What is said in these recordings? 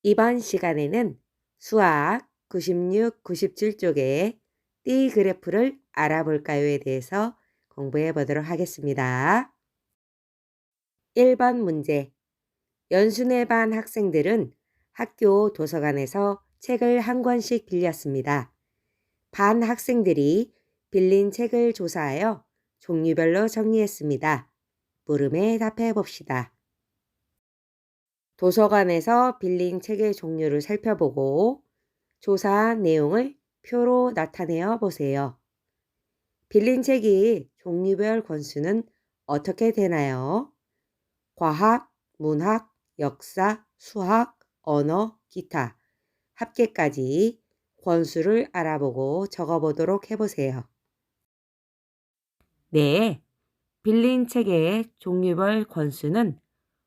이번 시간에는 수학 96, 97쪽의 띠 그래프를 알아볼까요에 대해서 공부해 보도록 하겠습니다. 1번 문제. 연순의 반 학생들은 학교 도서관에서 책을 한 권씩 빌렸습니다. 반 학생들이 빌린 책을 조사하여 종류별로 정리했습니다. 물음에 답해 봅시다. 도서관에서 빌린 책의 종류를 살펴보고 조사한 내용을 표로 나타내어 보세요. 빌린 책이 종류별 권수는 어떻게 되나요? 과학, 문학, 역사, 수학, 언어, 기타, 합계까지 권수를 알아보고 적어보도록 해보세요. 네, 빌린 책의 종류별 권수는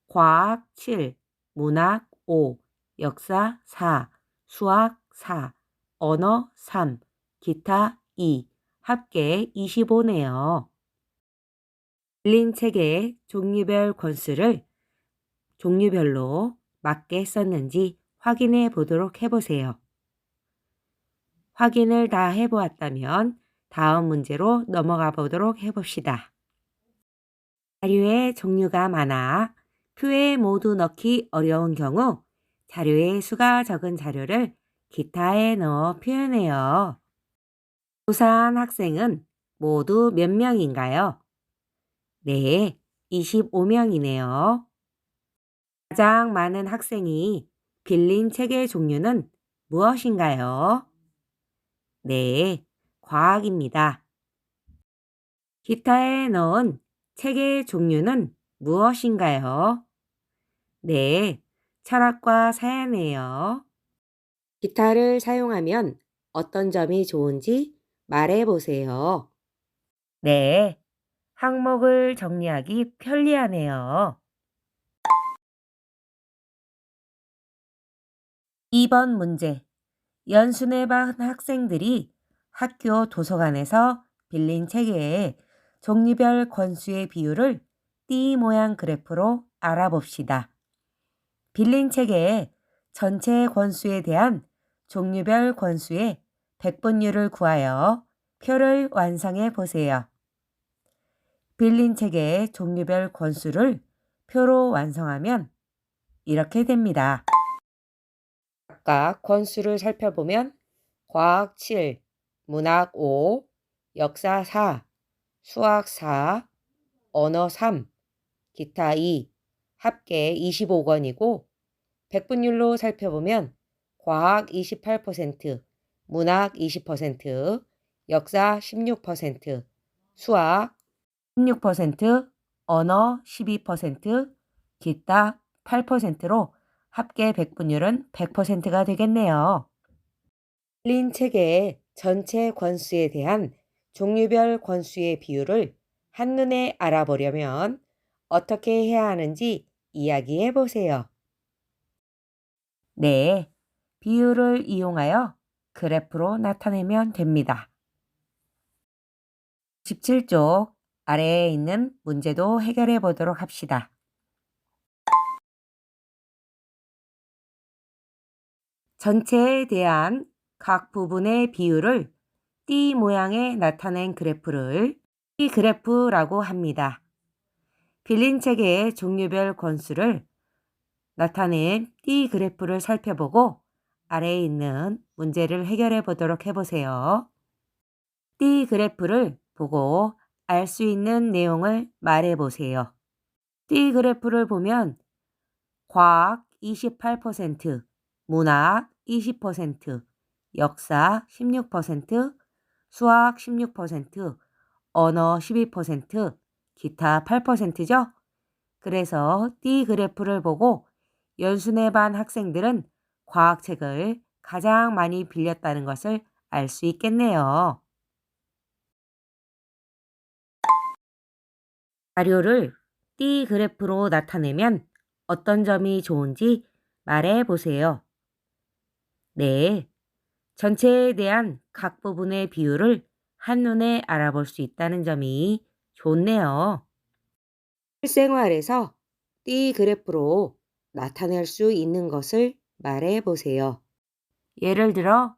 과학 7, 문학 5, 역사 4, 수학 4, 언어 3, 기타 2, 합계 25네요. 빌린 책의 종류별 권수를 종류별로 맞게 썼는지 확인해 보도록 해보세요. 확인을 다 해보았다면 다음 문제로 넘어가 보도록 해봅시다. 자료의 종류가 많아 표에 모두 넣기 어려운 경우 자료의 수가 적은 자료를 기타에 넣어 표현해요. 조사한 학생은 모두 몇 명인가요? 네, 25명이네요. 가장 많은 학생이 빌린 책의 종류는 무엇인가요? 네, 과학입니다. 기타에 넣은 책의 종류는 무엇인가요? 네, 철학과 사야네요. 기타를 사용하면 어떤 점이 좋은지 말해 보세요. 네, 항목을 정리하기 편리하네요. 2번 문제. 연순회 반 학생들이 학교 도서관에서 빌린 책의 종류별 권수의 비율을 띠 모양 그래프로 알아봅시다. 빌린 책의 전체 권수에 대한 종류별 권수의 백분율을 구하여 표를 완성해 보세요. 빌린 책의 종류별 권수를 표로 완성하면 이렇게 됩니다. 각각 권수를 살펴보면 과학 7, 문학 5, 역사 4, 수학 4, 언어 3, 기타 2, 합계 25권이고 백분율로 살펴보면 과학 28%, 문학 20%, 역사 16%, 수학 16%, 언어 12%, 기타 8%로 합계 백분율은 100%가 되겠네요. 빌린 책의 전체 권수에 대한 종류별 권수의 비율을 한눈에 알아보려면 어떻게 해야 하는지 이야기해 보세요. 네, 비율을 이용하여 그래프로 나타내면 됩니다. 17쪽 아래에 있는 문제도 해결해 보도록 합시다. 전체에 대한 각 부분의 비율을 띠 모양에 나타낸 그래프를 띠 그래프라고 합니다. 빌린 책의 종류별 권수를 나타낸 띠 그래프를 살펴보고 아래에 있는 문제를 해결해 보도록 해보세요. 띠 그래프를 보고 알 수 있는 내용을 말해 보세요. 띠 그래프를 보면 과학 28%, 문학 20%, 역사 16%, 수학 16%, 언어 12%, 기타 8%죠? 그래서 띠 그래프를 보고 연순회 반 학생들은 과학책을 가장 많이 빌렸다는 것을 알 수 있겠네요. 자료를 띠 그래프로 나타내면 어떤 점이 좋은지 말해 보세요. 네, 전체에 대한 각 부분의 비율을 한눈에 알아볼 수 있다는 점이 좋네요. 실생활에서 띠 그래프로 나타낼 수 있는 것을 말해 보세요. 예를 들어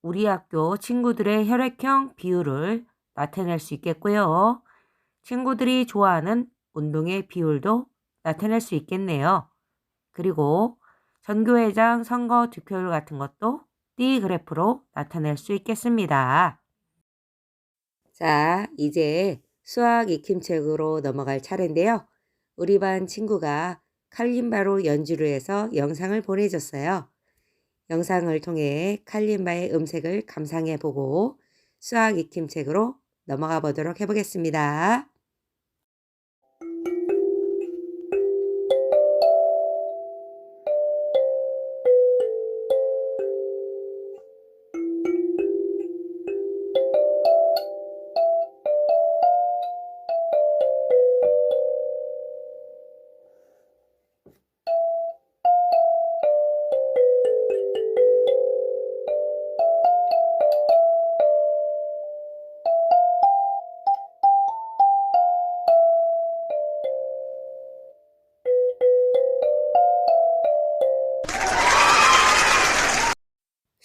우리 학교 친구들의 혈액형 비율을 나타낼 수 있겠고요. 친구들이 좋아하는 운동의 비율도 나타낼 수 있겠네요. 그리고 전교회장 선거 득표율 같은 것도 띠 그래프로 나타낼 수 있겠습니다. 자, 이제 수학 익힘책으로 넘어갈 차례인데요. 우리 반 친구가 칼림바로 연주를 해서 영상을 보내줬어요. 영상을 통해 칼림바의 음색을 감상해보고 수학 익힘책으로 넘어가 보도록 해보겠습니다.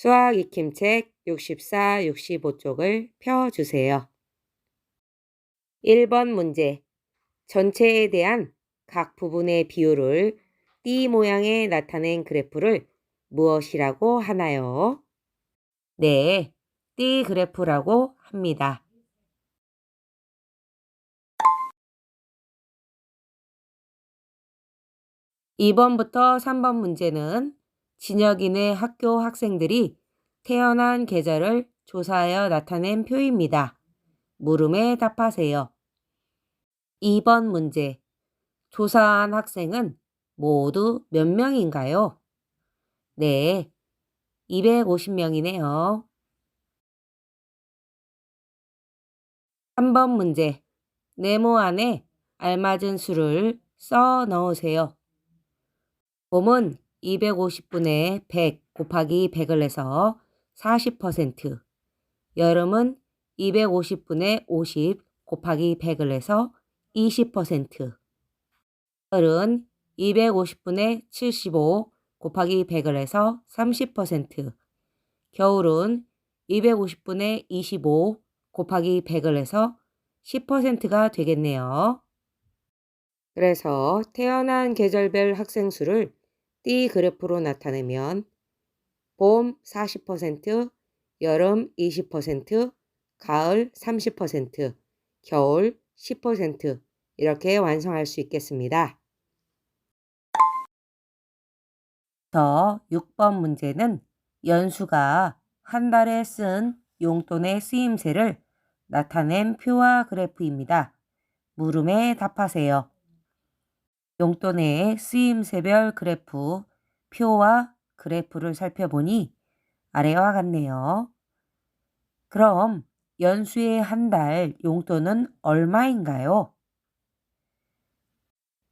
수학 익힘책 64, 65쪽을 펴주세요. 1번 문제. 전체에 대한 각 부분의 비율을 띠 모양에 나타낸 그래프를 무엇이라고 하나요? 네, 띠 그래프라고 합니다. 2번부터 3번 문제는 진혁이네 학교 학생들이 태어난 계절을 조사하여 나타낸 표입니다. 물음에 답하세요. 2번 문제. 조사한 학생은 모두 몇 명인가요? 네, 250명이네요. 3번 문제. 네모 안에 알맞은 수를 써 넣으세요. 봄은 250분의 100 곱하기 100을 해서 40%, 여름은 250분의 50 곱하기 100을 해서 20%, 가을은 250분의 75 곱하기 100을 해서 30%, 겨울은 250분의 25 곱하기 100을 해서 10%가 되겠네요. 그래서 태어난 계절별 학생 수를 띠 그래프로 나타내면 봄 40%, 여름 20%, 가을 30%, 겨울 10% 이렇게 완성할 수 있겠습니다. 더 6번 문제는 연수가 한 달에 쓴 용돈의 쓰임새를 나타낸 표와 그래프입니다. 물음에 답하세요. 용돈의 쓰임새별 그래프, 표와 그래프를 살펴보니 아래와 같네요. 그럼 연수의 한 달 용돈은 얼마인가요?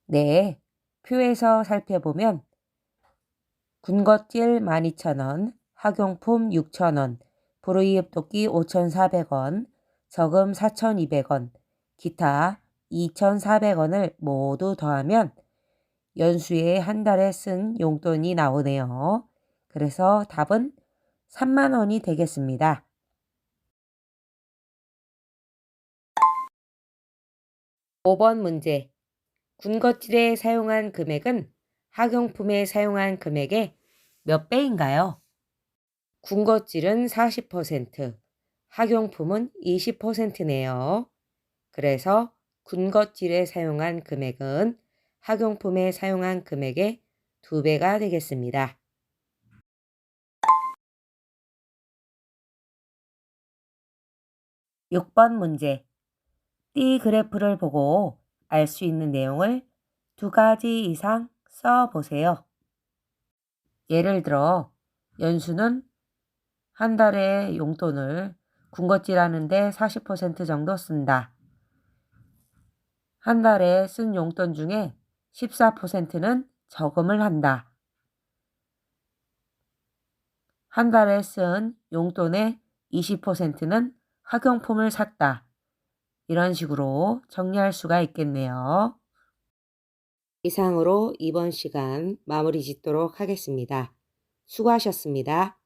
네, 표에서 살펴보면 군것질 12,000원, 학용품 6,000원, 불의입독기 5,400원, 저금 4,200원, 기타 2,400원을 모두 더하면 연수의 한 달에 쓴 용돈이 나오네요. 그래서 답은 3만 원이 되겠습니다. 5번 문제. 군것질에 사용한 금액은 학용품에 사용한 금액의 몇 배인가요? 군것질은 40%, 학용품은 20%네요. 그래서 군것질에 사용한 금액은 학용품에 사용한 금액의 2배가 되겠습니다. 6번 문제. 띠 그래프를 보고 알 수 있는 내용을 2가지 이상 써 보세요. 예를 들어 연수는 한 달에 용돈을 군것질 하는데 40% 정도 쓴다. 한 달에 쓴 용돈 중에 14%는 저금을 한다. 한 달에 쓴 용돈의 20%는 학용품을 샀다. 이런 식으로 정리할 수가 있겠네요. 이상으로 이번 시간 마무리 짓도록 하겠습니다. 수고하셨습니다.